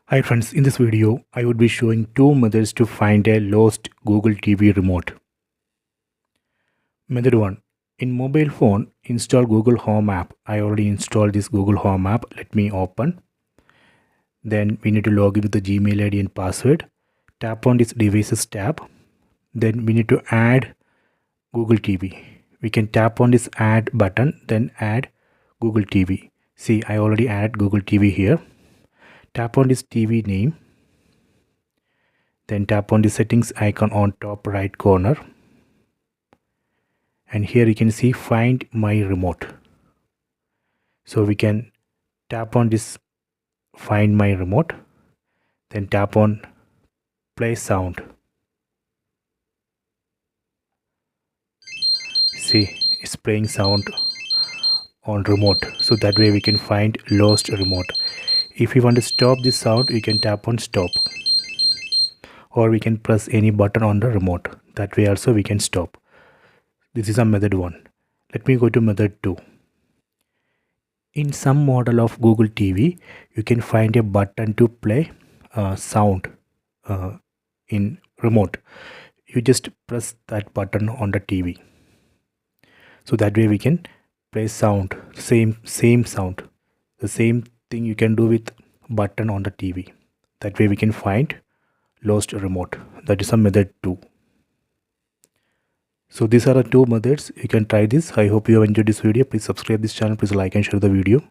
Hi friends, in this video I would be showing two methods to find a lost Google TV remote. Method 1. In mobile phone, install Google Home app. I already installed this Google Home app. Let me open. Then we need to log in with the Gmail ID and password. Tap on this devices tab. Then we need to add Google TV. We can tap on this add button, then add Google TV. See, I already added Google TV here. Tap on this TV name. Then tap on the settings icon on top right corner, and here you can see find my remote. So we can tap on this find my remote, then tap on play sound. See, it's playing sound on remote, so that way we can find lost remote. If you want to stop this sound, you can tap on stop, or we can press any button on the remote. That way also we can stop. This is a method 1. Let me go to method 2. In some model of Google TV, you can find a button to play sound in remote. You just press that button on the TV. So that way we can play sound, same sound. The same thing you can do with button on the TV. That way we can find lost remote. That is a method 2. So these are the two methods. You can try this. I hope you have enjoyed this video. Please subscribe this channel. Please like and share the video.